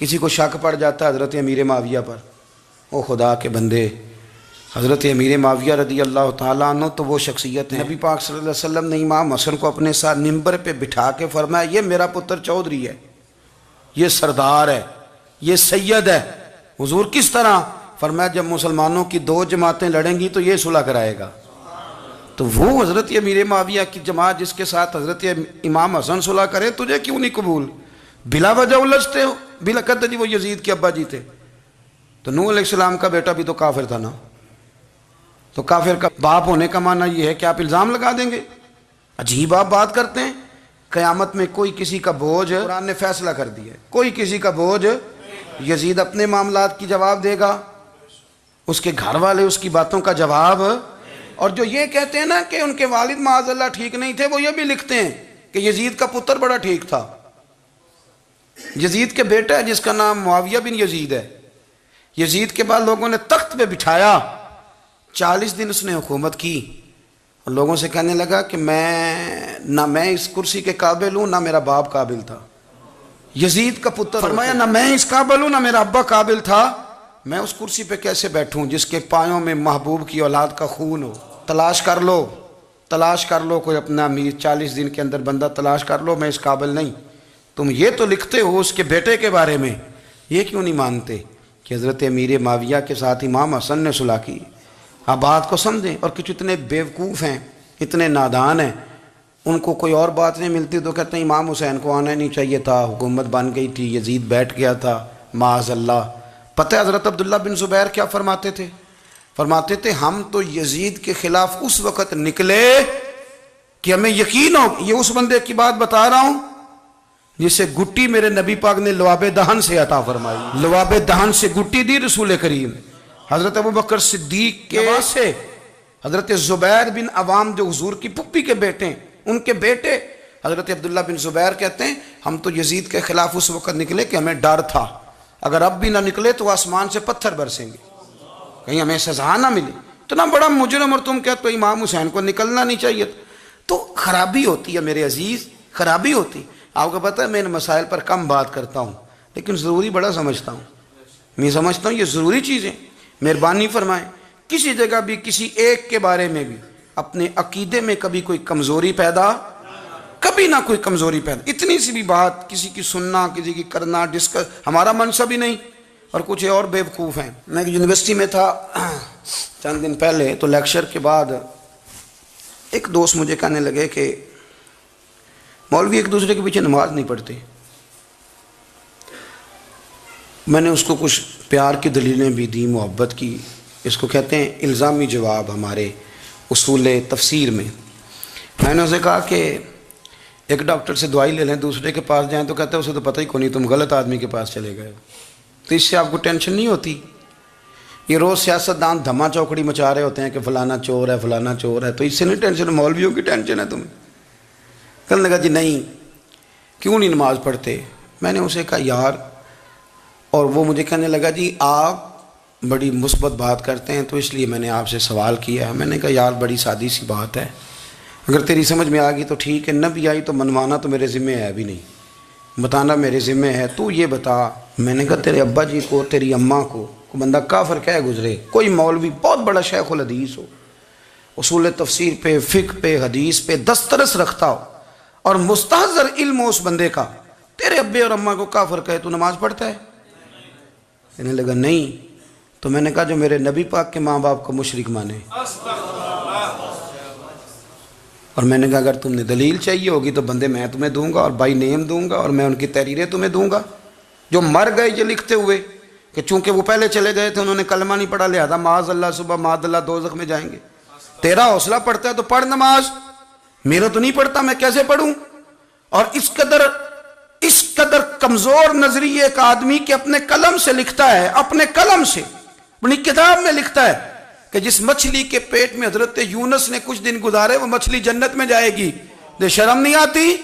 کسی کو شک پڑ جاتا ہے حضرت امیر معاویہ پر، او خدا کے بندے، حضرت امیر معاویہ رضی اللہ تعالیٰ عنہ تو وہ شخصیت ہے، نبی پاک صلی اللہ علیہ وسلم نے امام حسن کو اپنے ساتھ منبر پہ بٹھا کے فرمایا یہ میرا پتر چودھری ہے، یہ سردار ہے، یہ سید ہے۔ حضور کس طرح؟ فرمایا جب مسلمانوں کی دو جماعتیں لڑیں گی تو یہ صلح کرائے گا۔ تو وہ حضرت امیر معاویہ کی جماعت جس کے ساتھ حضرت امام حسن صلح کرے، تجھے کیوں نہیں قبول؟ بلا وجہ الجھتے ہو، بلا کہتے جی وہ یزید کے ابا جی تھے۔ تو نوح علیہ السلام کا بیٹا بھی تو کافر تھا نا، تو کافر کا باپ ہونے کا معنی یہ ہے کہ آپ الزام لگا دیں گے؟ عجیب آپ بات کرتے ہیں۔ قیامت میں کوئی کسی کا بوجھ، قرآن نے فیصلہ کر دیا ہے، کوئی کسی کا بوجھ، یزید اپنے معاملات کی جواب دے گا، اس کے گھر والے اس کی باتوں کا جواب۔ اور جو یہ کہتے ہیں نا کہ ان کے والد معاذ اللہ ٹھیک نہیں تھے، وہ یہ بھی لکھتے ہیں کہ یزید کا پتر بڑا ٹھیک تھا۔ یزید کے بیٹا ہے جس کا نام معاویہ بن یزید ہے، یزید کے بعد لوگوں نے تخت پہ بٹھایا، 40 دن اس نے حکومت کی، اور لوگوں سے کہنے لگا کہ نہ میں اس کرسی کے قابل ہوں، نہ میرا باپ قابل تھا۔ یزید کا پتر فرمایا نہ میں اس قابل ہوں، نہ میرا ابا قابل تھا، میں اس کرسی پہ کیسے بیٹھوں جس کے پایوں میں محبوب کی اولاد کا خون ہو؟ تلاش کر لو کوئی اپنا امیر، 40 دن کے اندر بندہ تلاش کر لو، میں اس قابل نہیں۔ تم یہ تو لکھتے ہو اس کے بیٹے کے بارے میں، یہ کیوں نہیں مانتے کہ حضرت امیر معاویہ کے ساتھ امام حسن نے صلح کی؟ آپ بات کو سمجھیں۔ اور کچھ اتنے بیوقوف ہیں، اتنے نادان ہیں، ان کو کوئی اور بات نہیں ملتی تو کہتے ہیں امام حسین کو آنا نہیں چاہیے تھا، حکومت بن گئی تھی، یزید بیٹھ گیا تھا، معاذ اللہ۔ پتہ ہے حضرت عبداللہ بن زبیر کیا فرماتے تھے؟ فرماتے تھے ہم تو یزید کے خلاف اس وقت نکلے کہ ہمیں یقین ہو، یہ اس بندے کی بات بتا رہا ہوں جسے گٹی میرے نبی پاک نے لواب دہن سے عطا فرمائی، لواب دہن سے گٹی دی رسول کریم۔ حضرت ابوبکر صدیق کے سے حضرت زبیر بن عوام جو حضور کی پھپھی کے بیٹے ہیں، ان کے بیٹے حضرت عبداللہ بن زبیر کہتے ہیں ہم تو یزید کے خلاف اس وقت نکلے کہ ہمیں ڈر تھا اگر اب بھی نہ نکلے تو آسمان سے پتھر برسیں گے، کہیں ہمیں سزا نہ ملے، اتنا بڑا مجرم، اور تم کہتے ہو امام حسین کو نکلنا نہیں چاہیے۔ تو خرابی ہوتی ہے میرے عزیز، خرابی ہوتی۔ آپ کو پتہ ہے میں ان مسائل پر کم بات کرتا ہوں لیکن ضروری بڑا سمجھتا ہوں، میں سمجھتا ہوں یہ ضروری چیزیں۔ مہربانی فرمائیں کسی جگہ بھی کسی ایک کے بارے میں بھی اپنے عقیدے میں کبھی کوئی کمزوری پیدا، کبھی نہ کوئی کمزوری پیدا، اتنی سی بھی بات کسی کی سننا، کسی کی کرنا، ڈسکس، ہمارا منصب ہی نہیں۔ اور کچھ اور بیوقوف ہیں۔ میں یونیورسٹی میں تھا چند دن پہلے، تو لیکچر کے بعد ایک دوست مجھے کہنے لگے کہ مولوی ایک دوسرے کے پیچھے نماز نہیں پڑھتے۔ میں نے اس کو کچھ پیار کی دلیلیں بھی دی، محبت کی، اس کو کہتے ہیں الزامی جواب ہمارے اصول تفسیر میں۔ میں نے اسے کہا کہ ایک ڈاکٹر سے دوائی لے لیں، دوسرے کے پاس جائیں تو کہتے ہیں اسے تو پتہ ہی کوئی نہیں، تم غلط آدمی کے پاس چلے گئے، تو اس سے آپ کو ٹینشن نہیں ہوتی؟ یہ روز سیاستدان دھما چوکڑی مچا رہے ہوتے ہیں کہ فلانا چور ہے، فلانا چور ہے، تو اس سے نہیں ٹینشن، مولویوں کی ٹینشن ہے تمہیں۔ کہنے لگا جی نہیں، کیوں نہیں نماز پڑھتے؟ میں نے اسے کہا یار، اور وہ مجھے کہنے لگا جی آپ بڑی مثبت بات کرتے ہیں تو اس لیے میں نے آپ سے سوال کیا ہے۔ میں نے کہا یار بڑی سادی سی بات ہے، اگر تیری سمجھ میں آ گئی تو ٹھیک ہے، نہ بھی آئی تو منوانا تو میرے ذمہ ہے بھی نہیں، بتانا میرے ذمہ ہے۔ تو یہ بتا، میں نے کہا تیرے ابا جی کو، تیری اماں کو بندہ کافر کہہ گزرے، کوئی مولوی بہت بڑا شیخ الحدیث ہو، اصول تفسیر پہ، فقہ پہ، حدیث پہ دسترس رکھتا ہو، اور مستحضر علم ہو اس بندے کا، تیرے ابے اور اماں کو کافر کہے تو نماز پڑھتا ہے؟ کہنے لگا نہیں۔ تو میں نے کہا جو میرے نبی پاک کے ماں باپ کو مشرک مانے، اور میں نے کہا اگر تم نے دلیل چاہیے ہوگی تو بندے میں تمہیں دوں گا، اور بائی نیم دوں گا، اور میں ان کی تحریریں تمہیں دوں گا، جو مر گئے یہ لکھتے ہوئے کہ چونکہ وہ پہلے چلے گئے تھے، انہوں نے کلمہ نہیں پڑھا، لہذا معاذ اللہ صبح معاذ اللہ دوزخ میں جائیں گے۔ تیرا حوصلہ پڑھتا ہے تو پڑھ نماز، میرا تو نہیں پڑھتا، میں کیسے پڑھوں؟ اور اس قدر کمزور نظریے ایک آدمی کہ اپنے قلم سے لکھتا ہے، اپنے قلم سے اپنی کتاب میں لکھتا ہے کہ جس مچھلی کے پیٹ میں حضرت یونس نے کچھ دن گزارے وہ مچھلی جنت میں جائے گی۔ دے شرم نہیں آتی؟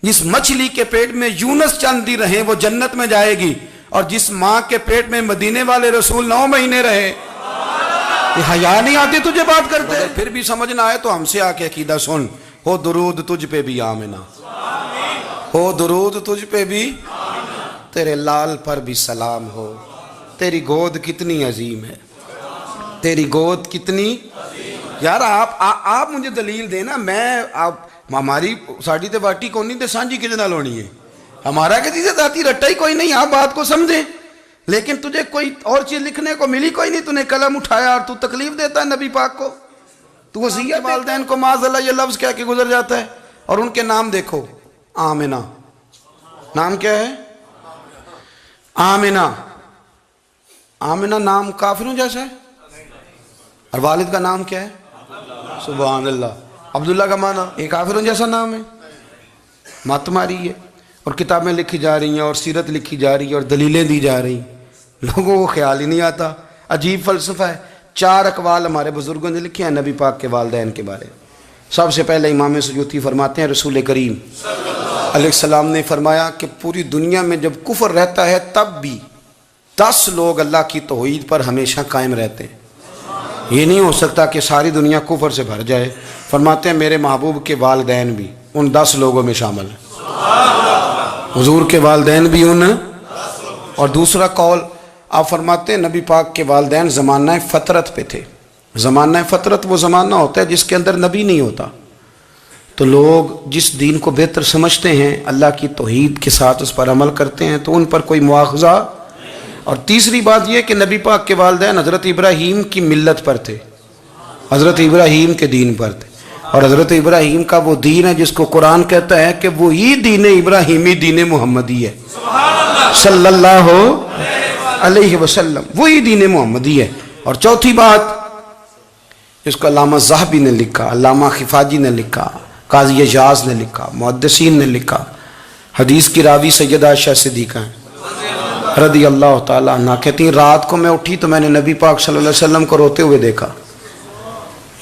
جس مچھلی کے پیٹ میں یونس چند دن رہے وہ جنت میں جائے گی، اور جس ماں کے پیٹ میں مدینے والے رسول 9 مہینے رہے، یہ حیا نہیں آتی تجھے بات کرتے؟ پھر بھی سمجھ نہ آئے تو ہم سے آ کے عقیدہ سن، ہو درود تجھ پہ بھی آمنہ، ہو درود تجھ پہ بھی، تیرے لال پر بھی سلام ہو، تیری گود کتنی عظیم ہے، تیری گود کتنی یار آپ مجھے دلیل دینا، میں آپ ہماری ساڑی تے باٹی کون نہیں تے سانجی کدے نال ہونی ہے، ہمارا کسی سے ذاتی رٹا ہی کوئی نہیں، آپ بات کو سمجھیں، لیکن تجھے کوئی اور چیز لکھنے کو ملی کوئی نہیں، تو نے قلم اٹھایا اور تو تکلیف دیتا ہے نبی پاک کو، تو وصیت والدین کو معاذ اللہ یہ لفظ کہہ کے گزر جاتا ہے۔ اور ان کے نام دیکھو، آمنہ، نام کیا ہے؟ آمنہ۔ آمنہ نام کافروں جیسا ہے، اور والد کا نام کیا ہے؟ سبحان اللہ۔ عبداللہ کا معنی یہ کافروں جیسا نام ہے، مات ماری ہے، اور کتابیں لکھی جا رہی ہیں اور سیرت لکھی جا رہی ہے اور دلیلیں دی جا رہی ہیں، لوگوں کو خیال ہی نہیں آتا، عجیب فلسفہ ہے۔ 4 اقوال ہمارے بزرگوں نے لکھے ہیں نبی پاک کے والدین کے بارے میں۔ سب سے پہلے امام سیوطی فرماتے ہیں رسول کریم علیہ السلام نے فرمایا کہ پوری دنیا میں جب کفر رہتا ہے تب بھی 10 لوگ اللہ کی توحید پر ہمیشہ قائم رہتے ہیں، یہ نہیں ہو سکتا کہ ساری دنیا کفر سے بھر جائے۔ فرماتے ہیں میرے محبوب کے والدین بھی ان 10 لوگوں میں شامل ہیں، حضور کے والدین بھی ان۔ اور دوسرا قول آپ فرماتے ہیں نبی پاک کے والدین زمانہ فطرت پہ تھے۔ زمانہ فطرت وہ زمانہ ہوتا ہے جس کے اندر نبی نہیں ہوتا، تو لوگ جس دین کو بہتر سمجھتے ہیں اللہ کی توحید کے ساتھ اس پر عمل کرتے ہیں تو ان پر کوئی مواخذہ۔ اور تیسری بات یہ کہ نبی پاک کے والدین حضرت ابراہیم کی ملت پر تھے، حضرت ابراہیم کے دین پر تھے، اور حضرت ابراہیم کا وہ دین ہے جس کو قرآن کہتا ہے کہ وہی دین ابراہیمی دین محمدی ہے صلی اللہ علیہ وسلم، وہی دین محمدی ہے۔ اور چوتھی بات جس کو علامہ ذہبی نے لکھا، علامہ خفاجی نے لکھا، قاضی اعجاز نے لکھا، محدثین نے لکھا، حدیث کی راوی سیدہ عائشہ صدیقہ ہیں رضی اللہ تعالیٰ عنہ، کہتی ہیں رات کو میں اٹھی تو میں نے نبی پاک صلی اللہ علیہ وسلم کو روتے ہوئے دیکھا۔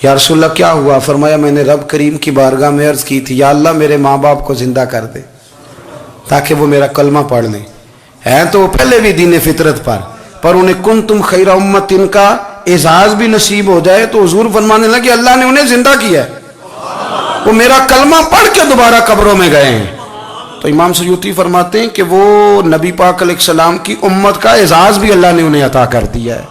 یا رسول اللہ کیا ہوا؟ فرمایا میں نے رب کریم کی بارگاہ میں عرض کی تھی یا اللہ میرے ماں باپ کو زندہ کر دے تاکہ وہ میرا کلمہ پڑھ لیں، ہیں تو وہ پہلے بھی دین فطرت پر انہیں کنتم خیر امت ان کا اعزاز بھی نصیب ہو جائے تو حضور فرمانے لگے اللہ نے انہیں زندہ کیا ہے، وہ میرا کلمہ پڑھ کے دوبارہ قبروں میں گئے ہیں۔ تو امام سیوطی فرماتے ہیں کہ وہ نبی پاک علیہ السلام کی امت کا اعزاز بھی اللہ نے انہیں عطا کر دیا ہے۔